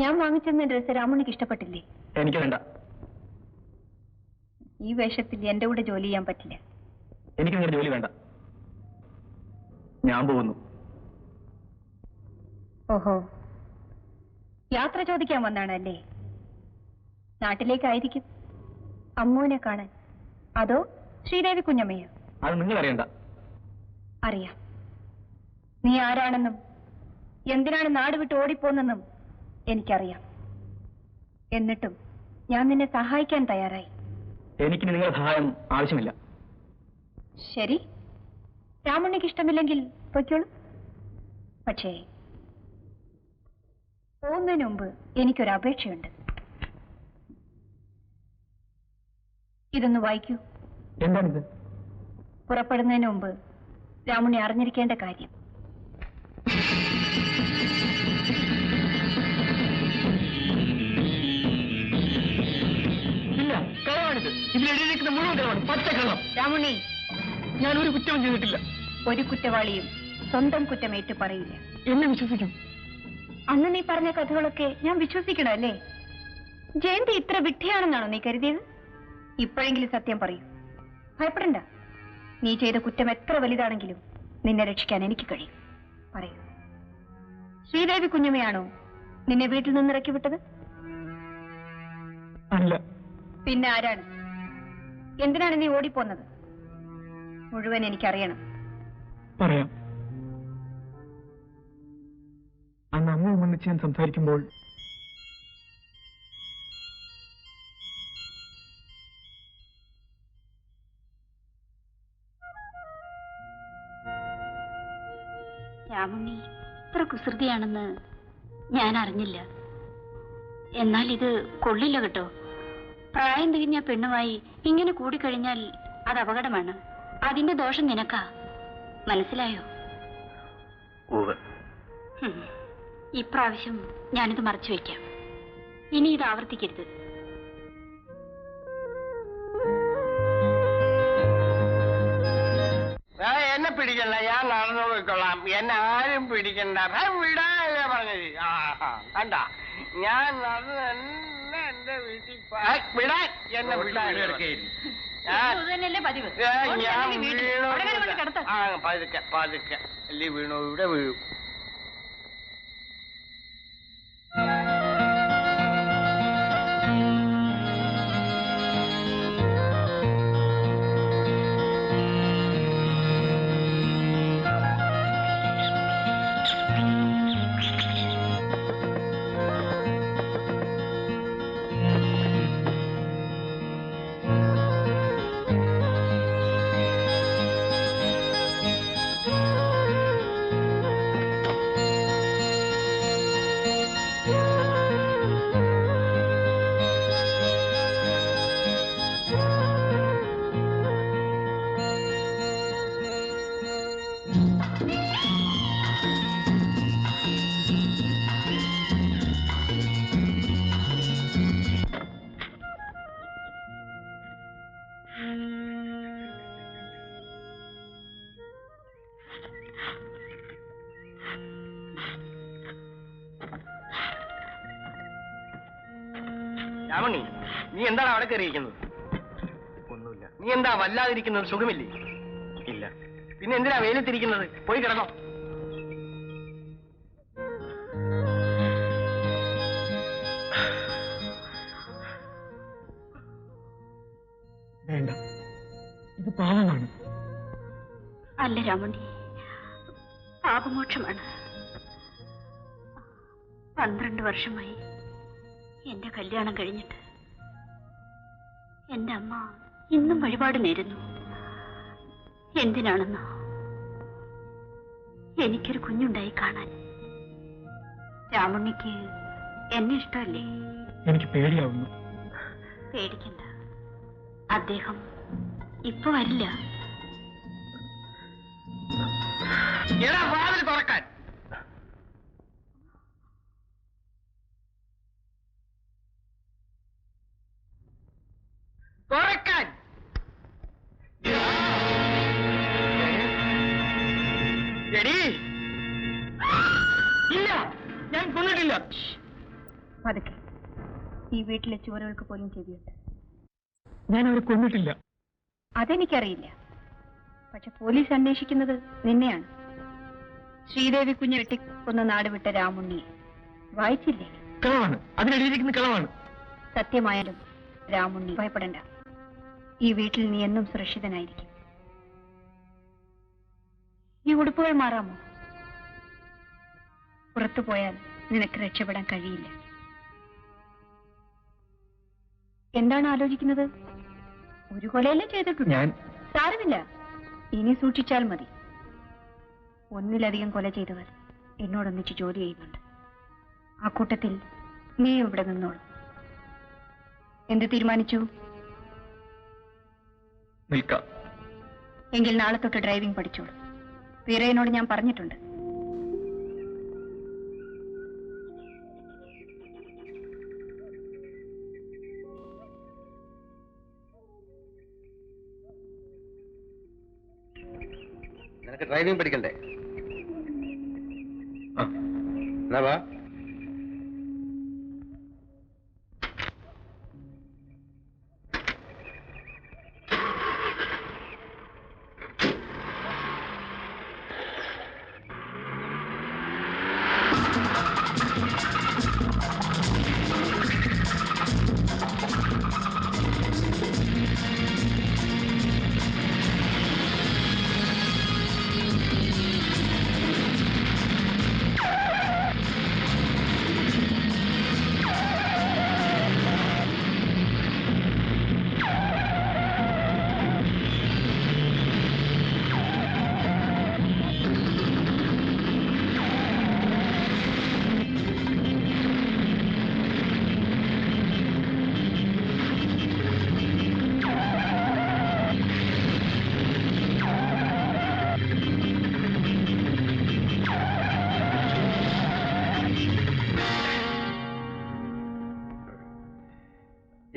ഞാൻ വാങ്ങിച്ചെന്ന ഡ്രസ് രാമുണ്ണിക്ക് ഇഷ്ടപ്പെട്ടില്ലേ? എനിക്ക് വേണ്ട. ഈ വേഷത്തിൽ എന്റെ കൂടെ ജോലി ചെയ്യാൻ പറ്റില്ല. എനിക്ക് നിങ്ങളുടെ ജോലി വേണ്ട. ഞാൻ പോകുന്നു. ഓഹോ, യാത്ര ചോദിക്കാൻ വന്നാണല്ലേ? നാട്ടിലേക്കായിരിക്കും. അമ്മുവിനെ കാണാൻ. അതോ ശ്രീദേവി കുഞ്ഞമ്മയോ? അത് നിങ്ങൾ അറിയണ്ട. അറിയാം. നീ ആരാണെന്നും എന്തിനാണ് നാട് വിട്ട് ഓടിപ്പോന്നെന്നും എനിക്കറിയാം. എന്നിട്ടും ഞാൻ നിന്നെ സഹായിക്കാൻ തയ്യാറായി. എനിക്ക് നിങ്ങളുടെ സഹായം ആവശ്യമില്ല. ശരി, രാമുണ്ണിക്ക് ഇഷ്ടമില്ലെങ്കിൽ പൊയ്ക്കോളൂ. പക്ഷേ പോകുന്നതിന് മുമ്പ് എനിക്കൊരു അപേക്ഷയുണ്ട്. ഇതൊന്ന് വായിക്കൂ. എന്താണിത്? പുറപ്പെടുന്നതിന് മുമ്പ് രാമുണ്ണി അറിഞ്ഞിരിക്കേണ്ട കാര്യം. ഇല്ല, കളവാണിത്. ഇതിലെഴുതിയിരിക്കുന്ന മുഴുവൻ കളവാണ്, പച്ചക്കള്ളം. രാമുണ്ണി, ഞാൻ ഒരു കുറ്റവും ചെയ്തിട്ടില്ല. ഒരു കുറ്റവാളിയും സ്വന്തം കുറ്റമേറ്റ് പറയില്ല. എന്നെ വിശ്വസിക്കും. അന്ന് നീ പറഞ്ഞ കഥകളൊക്കെ ഞാൻ വിശ്വസിക്കണം അല്ലേ? ജയന്തി ഇത്ര വിഡ്ഢിയാണെന്നാണോ നീ കരുതിയത്? ഇപ്പോഴെങ്കിലും സത്യം പറയൂ. ഭയപ്പെടണ്ട. നീ ചെയ്ത കുറ്റം എത്ര വലുതാണെങ്കിലും നിന്നെ രക്ഷിക്കാൻ എനിക്ക് കഴിയും. പറയൂ, ശ്രീദേവി കുഞ്ഞമ്മയാണോ നിന്നെ വീട്ടിൽ നിന്ന് ഇറക്കി വിട്ടത്? അല്ല. പിന്നെ ആരാണ്? എന്തിനാണ് നീ ഓടിപ്പോന്നത്? മുഴുവൻ എനിക്കറിയണം. പറയാം. അന്ന് അമ്മ ഒന്നിച്ച് ഞാൻ സംസാരിക്കുമ്പോൾ രാമുണ്ണി ഇത്ര കുസൃതിയാണെന്ന് ഞാൻ അറിഞ്ഞില്ല. എന്നാൽ ഇത് കൊള്ളില്ല കേട്ടോ. പ്രായം തികഞ്ഞ പെണ്ണുമായി ഇങ്ങനെ കൂടിക്കഴിഞ്ഞാൽ അത് അപകടമാണ്. അതിന്റെ ദോഷം നിനക്കാ. മനസ്സിലായോ? ഇപ്രാവശ്യം ഞാനിത് മറച്ചു വയ്ക്കാം. ഇനി ഇത് ആവർത്തിക്കരുത്. എന്നെ പിടിക്കണ്ട, ഞാൻ നടന്നു പോയിക്കൊള്ളാം. എന്നെ ആരും പിടിക്കണ്ട. വിടാനല്ലേ പറഞ്ഞത്? കണ്ട, ഞാൻ നടന്നു തന്നെ എന്റെ വീട്ടിൽ വിടാൻ. എന്നെ വിടാൻ ഞാൻ വീണു. പതുക്കെ പതുക്കെ അല്ലേ വീണു. ഇവിടെ വീഴും. രാമണി, നീ എന്താണ് അവിടെ കയറിയിരിക്കുന്നത്? ഒന്നുമില്ല. നീ എന്താ വല്ലാതിരിക്കുന്നത്? സുഖമില്ലേ? ഇല്ല. പിന്നെ എന്തിനാ വെയിലത്തിരിക്കുന്നത്? പോയി കിടന്നോ. വേണ്ട, ഇത് പാവമാണ്. അല്ല രാമണി, പാപമോക്ഷമാണ്. 12 വർഷമായി എന്റെ കല്യാണം കഴിഞ്ഞിട്ട് എന്റെ അമ്മ ഇന്നും വഴിപാട് നേരുന്നു. എന്തിനാണെന്നോ? എനിക്കൊരു കുഞ്ഞുണ്ടായി കാണാൻ. രാമുണ്ണിക്ക് എന്നെ ഇഷ്ടമല്ലേ? എനിക്ക് പേടിയാവുന്നു. പേടിക്കണ്ട, അദ്ദേഹം ഇപ്പൊ വരില്ല. വാതിൽ തുറക്കാൻ. തുറക്കാൻ. എടീ, ഇല്ല, ഞാൻ കൊന്നിട്ടില്ല. പതുക്കെ. ഈ വീട്ടിലെ ചുവരുകൾക്ക് പോലും ചെവിയുണ്ട്. ഞാൻ അവരെ കൊന്നിട്ടില്ല. അതെനിക്കറിയില്ല. പക്ഷെ പോലീസ് അന്വേഷിക്കുന്നത് നിന്നെയാണ്. ശ്രീദേവി കുഞ്ഞ് വെട്ടിക്കൊന്ന നാട് വിട്ട രാമുണ്ണിയെ വായിച്ചില്ലേ? കളവാണ്, അതിനെഴുതിയിരിക്കുന്ന കളവാണ്. സത്യമായാലും രാമുണ്ണി ഭയപ്പെടണ്ട. ഈ വീട്ടിൽ നീ എന്നും സുരക്ഷിതനായിരിക്കും. ഈ ഉടുപ്പുകൾ മാറാമോ? പുറത്തു പോയാൽ നിനക്ക് രക്ഷപ്പെടാൻ കഴിയില്ല. എന്താണ് ആലോചിക്കുന്നത്? ഒരു കൊലയല്ലേ ചെയ്തിട്ടുണ്ട്. സാരമില്ല, ഇനി സൂക്ഷിച്ചാൽ മതി. ഒന്നിലധികം കൊല ചെയ്തവർ എന്നോടൊന്നിച്ച് ജോലി ചെയ്യുന്നുണ്ട്. ആ കൂട്ടത്തിൽ നീ ഇവിടെ നിന്നോളൂ. എന്ത് തീരുമാനിച്ചു? നിൽക്കാം. എങ്കിൽ നാളെ തൊട്ട് ഡ്രൈവിംഗ് പഠിച്ചോളൂ. വീരയനോട് ഞാൻ പറഞ്ഞിട്ടുണ്ട്. നിനക്ക് ഡ്രൈവിംഗ് പഠിക്കണ്ടേ? എന്നാ വാ.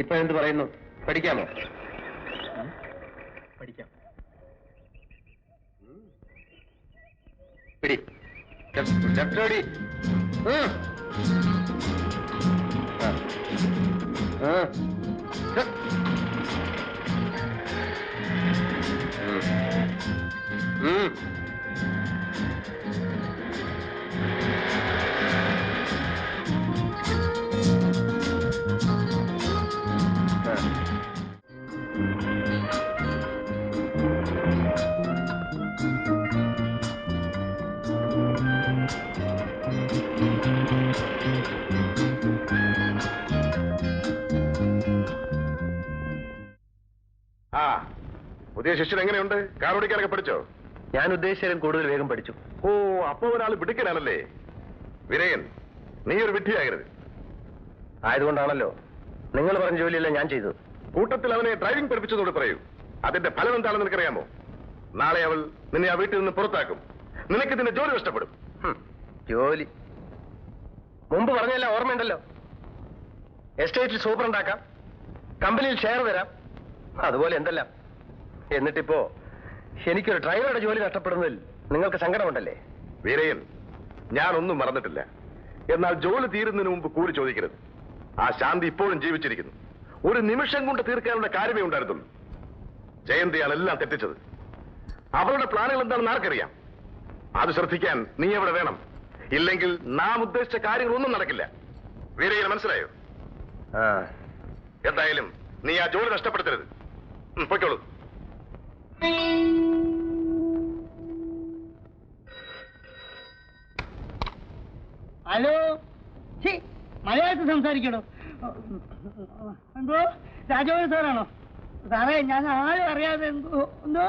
ഇപ്പൊ എന്ത് പറയുന്നു? പഠിക്കാമോ? പഠിക്കാം. പിടി. ലെഫ്റ്റ് ഓടി. പുതിയ ശിഷ്യൻ എങ്ങനെയുണ്ട്? കാർ ഓടിക്കാനൊക്കെ പഠിച്ചോ? ഞാൻ ഉദ്ദേശിച്ചാലും കൂടുതൽ വേഗം പഠിച്ചു. ഓ, അപ്പോ ഒരാൾ പിടിക്കനാണല്ലേ? വിരയൻ, നീ ഒരു വിഡ്ഢിയാകരുത്. ആയതുകൊണ്ടാണല്ലോ നിങ്ങൾ പറഞ്ഞ ജോലിയല്ല ഞാൻ ചെയ്തത്. കൂട്ടത്തിൽ അവനെ ഡ്രൈവിംഗ് പഠിപ്പിച്ചതോട് പറയൂ. അതിന്റെ ഫലം എന്താണെന്ന് നിനക്കറിയാമോ? നാളെ അവൾ നിന്നെ ആ വീട്ടിൽ നിന്ന് പുറത്താക്കും. നിനക്ക് നിന്റെ ജോലി നഷ്ടപ്പെടും. ജോലി മുമ്പ് പറഞ്ഞല്ല ഓർമ്മയുണ്ടല്ലോ. എസ്റ്റേറ്റിൽ സൂപ്രണ്ടാക്കാം, കമ്പനിയിൽ ഷെയർ തരാം, അതുപോലെ എന്തെല്ലാം. എന്നിട്ടിപ്പോ എനിക്കൊരു ഡ്രൈവറുടെ ജോലി നഷ്ടപ്പെടുന്നതിൽ നിങ്ങൾക്ക് സങ്കടമുണ്ടല്ലേ? വീരയൻ, ഞാനൊന്നും മറന്നിട്ടില്ല. എന്നാൽ ജോലി തീരുന്നതിന് മുമ്പ് കൂലി ചോദിക്കരുത്. ആ ശാന്തി ഇപ്പോഴും ജീവിച്ചിരിക്കുന്നു. ഒരു നിമിഷം കൊണ്ട് തീർക്കാനുള്ള കാര്യമേ ഉണ്ടായിരുന്നുള്ളൂ. ജയന്തിയാണ് എല്ലാം തെറ്റിച്ചത്. അവളുടെ പ്ലാനുകൾ എന്താണെന്ന് ആർക്കറിയാം? അത് ശ്രദ്ധിക്കാൻ നീ അവിടെ വേണം. ഇല്ലെങ്കിൽ നാം ഉദ്ദേശിച്ച കാര്യങ്ങളൊന്നും നടക്കില്ല. വീരയ്യന് മനസ്സിലായോ? എന്തായാലും നീ ആ ജോലി നഷ്ടപ്പെടുത്തരുത്. പൊയ്ക്കോളൂ. ഹലോ, മലയാളത്തിൽ സംസാരിക്കണോ? എന്തോ രാജോഹൻ സാറാണോ? സാറേ, ഞാൻ ആരും അറിയാതെ എന്തോ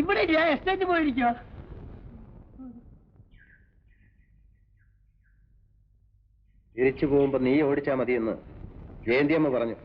ഇവിടെ ഇല്ല, എസ്റ്റേറ്റ് പോയിരിക്കോ? തിരിച്ചു പോകുമ്പോ നീ ഓടിച്ചാ മതിയെന്ന് ജയന്തിയമ്മ പറഞ്ഞു.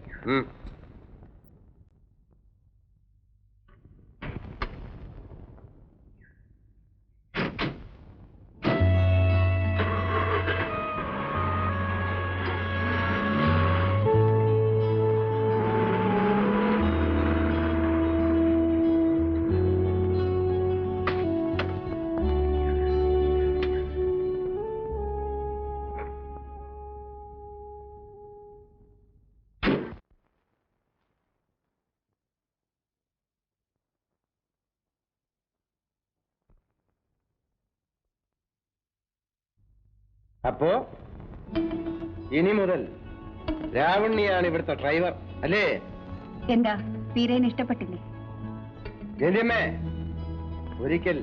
അപ്പോ ഇനി മുതൽ രാവണ്യാണ് ഇവിടുത്തെ ഡ്രൈവർ അല്ലേ? എന്താ വീരേന് ഇഷ്ടപ്പെട്ടില്ലേ? ജയന്തിയമ്മേ, ഒരിക്കൽ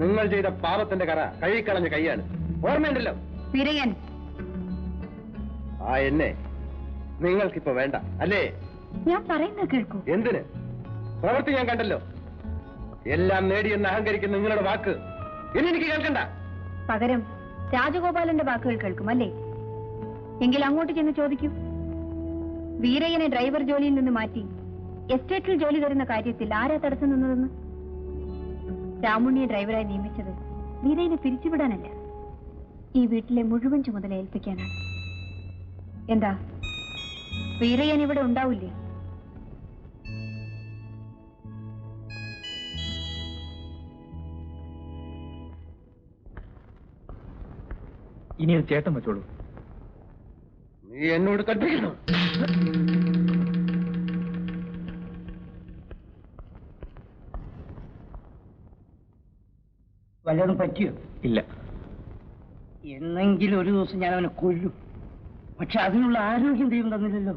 നിങ്ങൾ ചെയ്ത പാപത്തിന്റെ കറ കഴുകിക്കളഞ്ഞ കൈയാണ്, ഓർമ്മയുണ്ടല്ലോ? വീരയൻ, ആ എന്നെ നിങ്ങൾക്കിപ്പോ വേണ്ട അല്ലേ? ഞാൻ പറയുന്നത് കേൾക്കൂ. എന്തിന്? പ്രവൃത്തി ഞാൻ കണ്ടല്ലോ. എല്ലാം നേടിയെന്ന് അഹങ്കരിക്കുന്ന നിങ്ങളുടെ വാക്ക് ഇനി എനിക്ക് കേൾക്കണ്ട. പകരം രാജഗോപാലന്റെ വാക്കുകൾ കേൾക്കും അല്ലേ? എങ്കിൽ അങ്ങോട്ട് ചെന്ന് ചോദിക്കൂ. വീരയ്യനെ ഡ്രൈവർ ജോലിയിൽ നിന്ന് മാറ്റി എസ്റ്റേറ്റിൽ ജോലി തരുന്ന കാര്യത്തിൽ ആരാ തടസ്സം നിന്നതെന്ന്? രാമുണ്ണിയെ ഡ്രൈവറായി നിയമിച്ചത് വീരയ്യനെ പിരിച്ചുവിടാനല്ല, ഈ വീട്ടിലെ മുഴുവൻ ചുമതല ഏൽപ്പിക്കാനാണ്. എന്താ വീരയ്യൻ ഇവിടെ ഉണ്ടാവില്ലേ? ഇനി അത് ചേട്ടൻ വെച്ചോളൂ. നീ എന്നോട് കൽപ്പിക്കണം. വല്ലതും പറ്റിയോ? ഇല്ല. എന്നെങ്കിലും ഒരു ദിവസം ഞാൻ അവനെ കൊല്ലും. പക്ഷെ അതിനുള്ള ആരോഗ്യം ദൈവം തന്നില്ലല്ലോ.